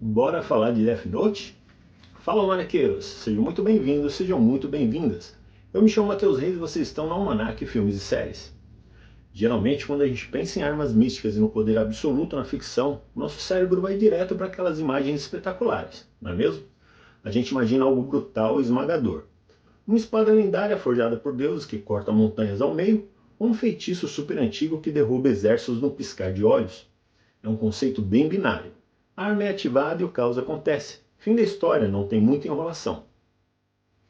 Bora falar de Death Note? Fala, manequeiros! Sejam muito bem-vindos, sejam muito bem-vindas. Eu me chamo Matheus Reis e vocês estão no Almanac Filmes e Séries. Geralmente, quando a gente pensa em armas místicas e no poder absoluto na ficção, nosso cérebro vai direto para aquelas imagens espetaculares, não é mesmo? A gente imagina algo brutal e esmagador. Uma espada lendária forjada por deuses que corta montanhas ao meio, ou um feitiço super antigo que derruba exércitos num piscar de olhos. É um conceito bem binário. A arma é ativada e o caos acontece. Fim da história, não tem muita enrolação.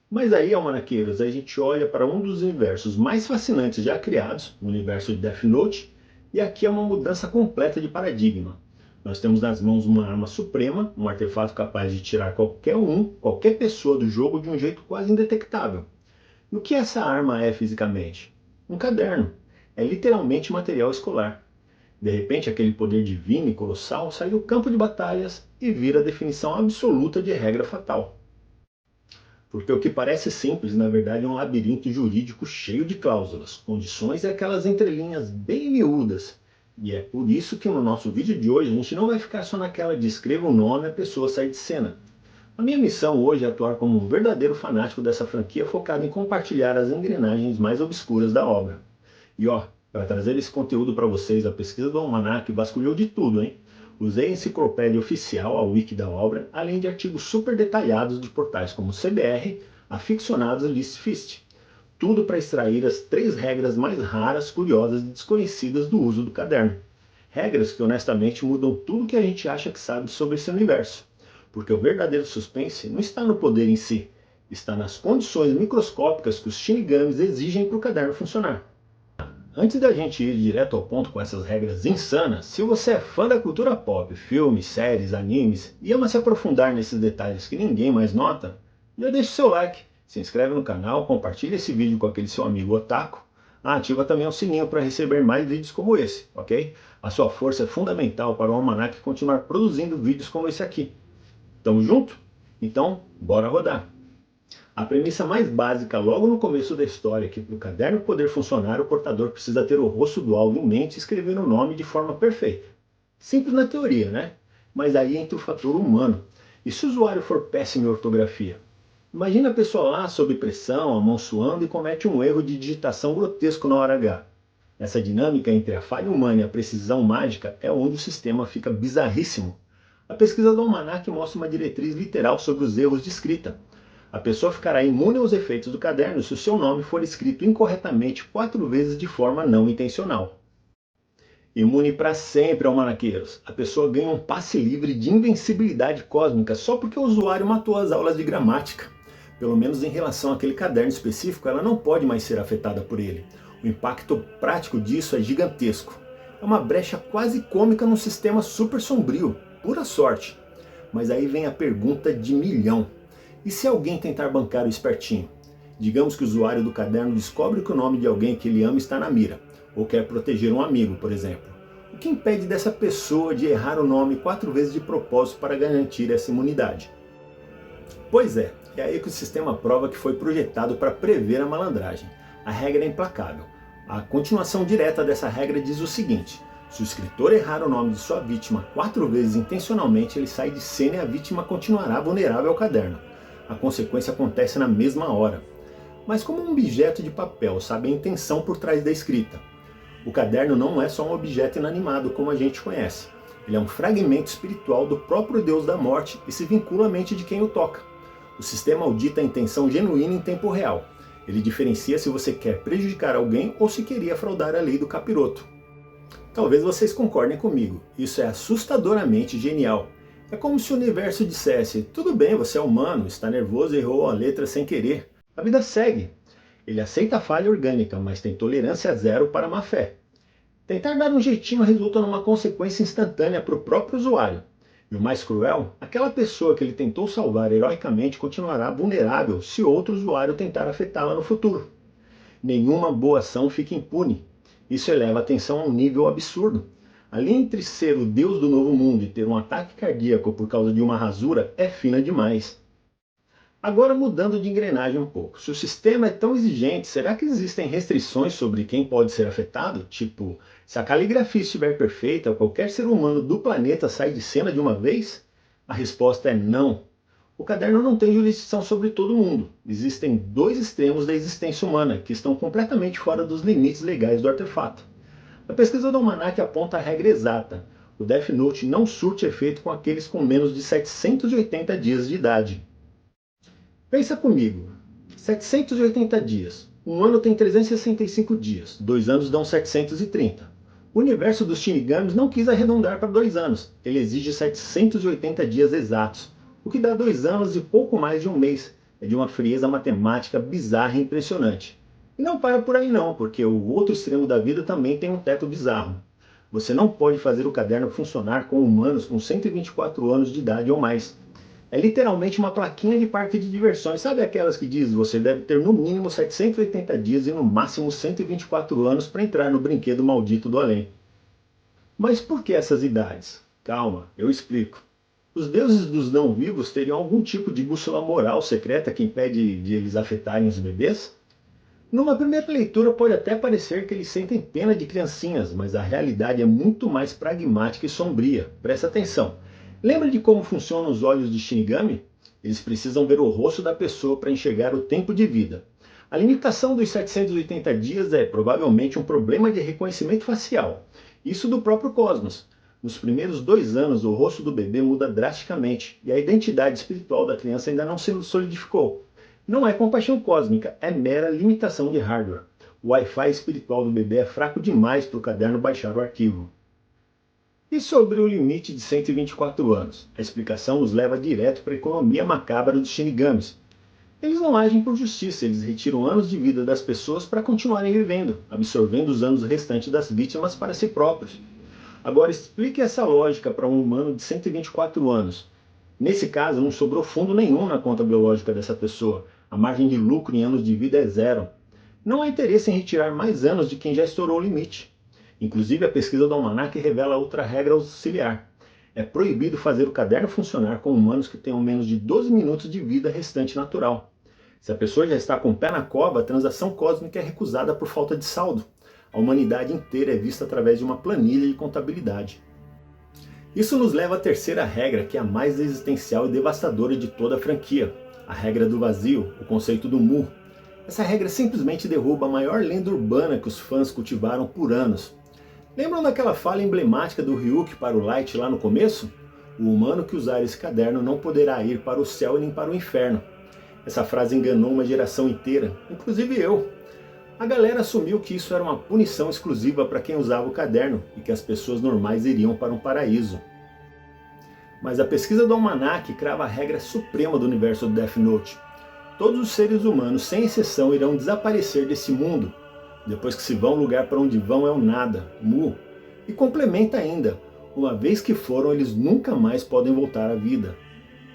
Mas aí, almanaqueiros, a gente olha para um dos universos mais fascinantes já criados, o universo de Death Note, e aqui é uma mudança completa de paradigma. Nós temos nas mãos uma arma suprema, um artefato capaz de tirar qualquer pessoa do jogo de um jeito quase indetectável. E o que essa arma é fisicamente? Um caderno. É literalmente material escolar. De repente, aquele poder divino e colossal sai do campo de batalhas e vira a definição absoluta de regra fatal. Porque o que parece simples, na verdade, é um labirinto jurídico cheio de cláusulas, condições e aquelas entrelinhas bem miúdas. E é por isso que no nosso vídeo de hoje a gente não vai ficar só naquela de escreva o nome e a pessoa sai de cena. A minha missão hoje é atuar como um verdadeiro fanático dessa franquia focado em compartilhar as engrenagens mais obscuras da obra. E ó, para trazer esse conteúdo para vocês, a pesquisa do Almanac vasculhou de tudo, hein? Usei a enciclopédia oficial, a wiki da obra, além de artigos super detalhados de portais como o CBR, Aficionados e ListFist. Tudo para extrair as 3 regras mais raras, curiosas e desconhecidas do uso do caderno. Regras que honestamente mudam tudo que a gente acha que sabe sobre esse universo. Porque o verdadeiro suspense não está no poder em si, está nas condições microscópicas que os Shinigamis exigem para o caderno funcionar. Antes da gente ir direto ao ponto com essas regras insanas, se você é fã da cultura pop, filmes, séries, animes e ama se aprofundar nesses detalhes que ninguém mais nota, já deixa o seu like, se inscreve no canal, compartilha esse vídeo com aquele seu amigo otaku, ativa também o sininho para receber mais vídeos como esse, ok? A sua força é fundamental para o Almanac continuar produzindo vídeos como esse aqui. Tamo junto? Então, bora rodar! A premissa mais básica logo no começo da história é que para o caderno poder funcionar, o portador precisa ter o rosto do alvo em mente e escrever o nome de forma perfeita. Simples na teoria, né? Mas aí entra o fator humano. E se o usuário for péssimo em ortografia? Imagina a pessoa lá sob pressão, a mão suando e comete um erro de digitação grotesco na hora H. Essa dinâmica entre a falha humana e a precisão mágica é onde o sistema fica bizarríssimo. A pesquisa do Almanac mostra uma diretriz literal sobre os erros de escrita. A pessoa ficará imune aos efeitos do caderno se o seu nome for escrito incorretamente 4 vezes de forma não intencional. Imune para sempre, almanaqueiros. A pessoa ganha um passe livre de invencibilidade cósmica só porque o usuário matou as aulas de gramática. Pelo menos em relação àquele caderno específico, ela não pode mais ser afetada por ele. O impacto prático disso é gigantesco. É uma brecha quase cômica num sistema super sombrio. Pura sorte. Mas aí vem a pergunta de milhão. E se alguém tentar bancar o espertinho? Digamos que o usuário do caderno descobre que o nome de alguém que ele ama está na mira, ou quer proteger um amigo, por exemplo. O que impede dessa pessoa de errar o nome 4 vezes de propósito para garantir essa imunidade? Pois é aí que o sistema prova que foi projetado para prever a malandragem. A regra é implacável. A continuação direta dessa regra diz o seguinte: se o escritor errar o nome de sua vítima 4 vezes intencionalmente, ele sai de cena e a vítima continuará vulnerável ao caderno. A consequência acontece na mesma hora. Mas como um objeto de papel sabe a intenção por trás da escrita? O caderno não é só um objeto inanimado como a gente conhece. Ele é um fragmento espiritual do próprio Deus da Morte e se vincula à mente de quem o toca. O sistema audita a intenção genuína em tempo real. Ele diferencia se você quer prejudicar alguém ou se queria fraudar a lei do capiroto. Talvez vocês concordem comigo, isso é assustadoramente genial. É como se o universo dissesse: tudo bem, você é humano, está nervoso e errou a letra sem querer. A vida segue. Ele aceita a falha orgânica, mas tem tolerância zero para a má fé. Tentar dar um jeitinho resulta numa consequência instantânea para o próprio usuário. E o mais cruel, aquela pessoa que ele tentou salvar heroicamente continuará vulnerável se outro usuário tentar afetá-la no futuro. Nenhuma boa ação fica impune. Isso eleva a tensão a um nível absurdo. Ali entre ser o deus do novo mundo e ter um ataque cardíaco por causa de uma rasura é fina demais. Agora mudando de engrenagem um pouco. Se o sistema é tão exigente, será que existem restrições sobre quem pode ser afetado? Tipo, se a caligrafia estiver perfeita, qualquer ser humano do planeta sai de cena de uma vez? A resposta é não. O caderno não tem jurisdição sobre todo mundo. Existem dois extremos da existência humana, que estão completamente fora dos limites legais do artefato. A pesquisa do Almanac aponta a regra exata. O Death Note não surte efeito com aqueles com menos de 780 dias de idade. Pensa comigo. 780 dias. Um ano tem 365 dias. 2 anos dão 730. O universo dos Shinigamis não quis arredondar para 2 anos. Ele exige 780 dias exatos, o que dá 2 anos e pouco mais de um mês. É de uma frieza matemática bizarra e impressionante. E não para por aí não, porque o outro extremo da vida também tem um teto bizarro. Você não pode fazer o caderno funcionar com humanos com 124 anos de idade ou mais. É literalmente uma plaquinha de parque de diversões. Sabe aquelas que diz você deve ter no mínimo 780 dias e no máximo 124 anos para entrar no brinquedo maldito do além. Mas por que essas idades? Calma, eu explico. Os deuses dos não-vivos teriam algum tipo de bússola moral secreta que impede de eles afetarem os bebês? Numa primeira leitura pode até parecer que eles sentem pena de criancinhas, mas a realidade é muito mais pragmática e sombria. Presta atenção. Lembra de como funcionam os olhos de Shinigami? Eles precisam ver o rosto da pessoa para enxergar o tempo de vida. A limitação dos 780 dias é provavelmente um problema de reconhecimento facial. Isso do próprio Cosmos. Nos primeiros 2 anos, o rosto do bebê muda drasticamente e a identidade espiritual da criança ainda não se solidificou. Não é compaixão cósmica, é mera limitação de hardware. O Wi-Fi espiritual do bebê é fraco demais para o caderno baixar o arquivo. E sobre o limite de 124 anos? A explicação nos leva direto para a economia macabra dos Shinigamis. Eles não agem por justiça, eles retiram anos de vida das pessoas para continuarem vivendo, absorvendo os anos restantes das vítimas para si próprios. Agora explique essa lógica para um humano de 124 anos. Nesse caso, não sobrou fundo nenhum na conta biológica dessa pessoa. A margem de lucro em anos de vida é zero. Não há interesse em retirar mais anos de quem já estourou o limite. Inclusive, a pesquisa do Almanac revela outra regra auxiliar. É proibido fazer o caderno funcionar com humanos que tenham menos de 12 minutos de vida restante natural. Se a pessoa já está com o pé na cova, a transação cósmica é recusada por falta de saldo. A humanidade inteira é vista através de uma planilha de contabilidade. Isso nos leva à terceira regra, que é a mais existencial e devastadora de toda a franquia. A regra do vazio, o conceito do Mu. Essa regra simplesmente derruba a maior lenda urbana que os fãs cultivaram por anos. Lembram daquela fala emblemática do Ryuk para o Light lá no começo? O humano que usar esse caderno não poderá ir para o céu nem para o inferno. Essa frase enganou uma geração inteira, inclusive eu. A galera assumiu que isso era uma punição exclusiva para quem usava o caderno e que as pessoas normais iriam para um paraíso. Mas a pesquisa do Almanac crava a regra suprema do universo do Death Note. Todos os seres humanos, sem exceção, irão desaparecer desse mundo. Depois que se vão, o lugar para onde vão é o nada, Mu. E complementa ainda, uma vez que foram, eles nunca mais podem voltar à vida.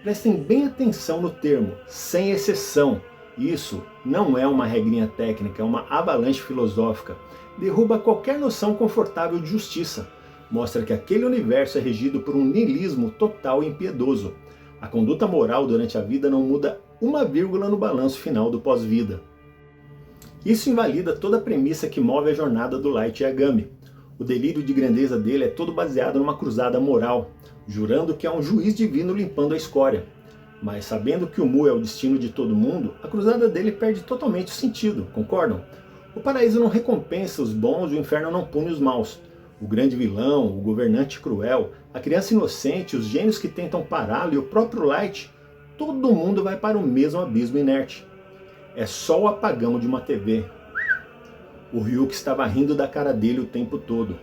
Prestem bem atenção no termo, sem exceção. Isso não é uma regrinha técnica, é uma avalanche filosófica. Derruba qualquer noção confortável de justiça. Mostra que aquele universo é regido por um niilismo total e impiedoso. A conduta moral durante a vida não muda uma vírgula no balanço final do pós-vida. Isso invalida toda a premissa que move a jornada do Light Yagami. O delírio de grandeza dele é todo baseado numa cruzada moral, jurando que é um juiz divino limpando a escória. Mas sabendo que o Mu é o destino de todo mundo, a cruzada dele perde totalmente o sentido, concordam? O paraíso não recompensa os bons e o inferno não pune os maus. O grande vilão, o governante cruel, a criança inocente, os gênios que tentam pará-lo e o próprio Light, todo mundo vai para o mesmo abismo inerte. É só o apagão de uma TV. O Ryuk estava rindo da cara dele o tempo todo.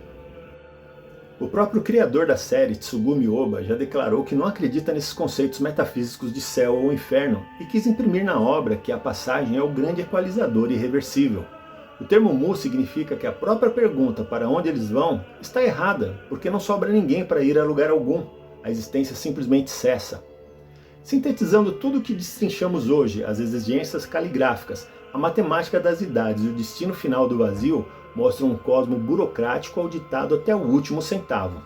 O próprio criador da série, Tsugumi Ohba, já declarou que não acredita nesses conceitos metafísicos de céu ou inferno e quis imprimir na obra que a passagem é o grande equalizador irreversível. O termo Mu significa que a própria pergunta para onde eles vão está errada, porque não sobra ninguém para ir a lugar algum. A existência simplesmente cessa. Sintetizando tudo o que destrinchamos hoje, as exigências caligráficas, a matemática das idades e o destino final do vazio mostram um cosmo burocrático auditado até o último centavo.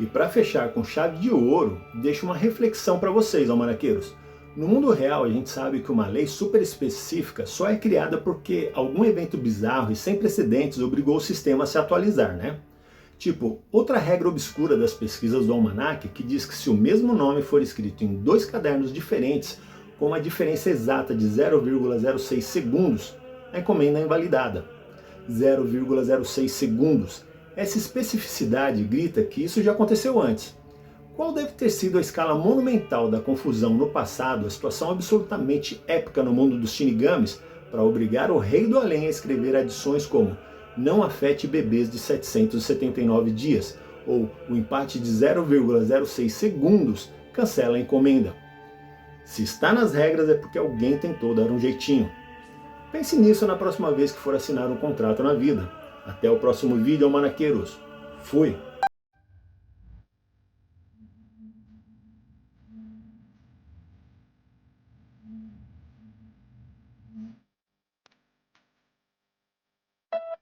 E para fechar com chave de ouro, deixo uma reflexão para vocês, almanaqueiros. No mundo real, a gente sabe que uma lei super específica só é criada porque algum evento bizarro e sem precedentes obrigou o sistema a se atualizar, né? Tipo, outra regra obscura das pesquisas do almanaque que diz que se o mesmo nome for escrito em 2 cadernos diferentes, com uma diferença exata de 0,06 segundos, a encomenda é invalidada. 0,06 segundos. Essa especificidade grita que isso já aconteceu antes. Qual deve ter sido a escala monumental da confusão no passado, a situação absolutamente épica no mundo dos shinigamis, para obrigar o Rei do Além a escrever adições como "não afete bebês de 779 dias" ou "o empate de 0,06 segundos cancela a encomenda". Se está nas regras é porque alguém tentou dar um jeitinho. Pense nisso na próxima vez que for assinar um contrato na vida. Até o próximo vídeo, almanaqueiros. Fui!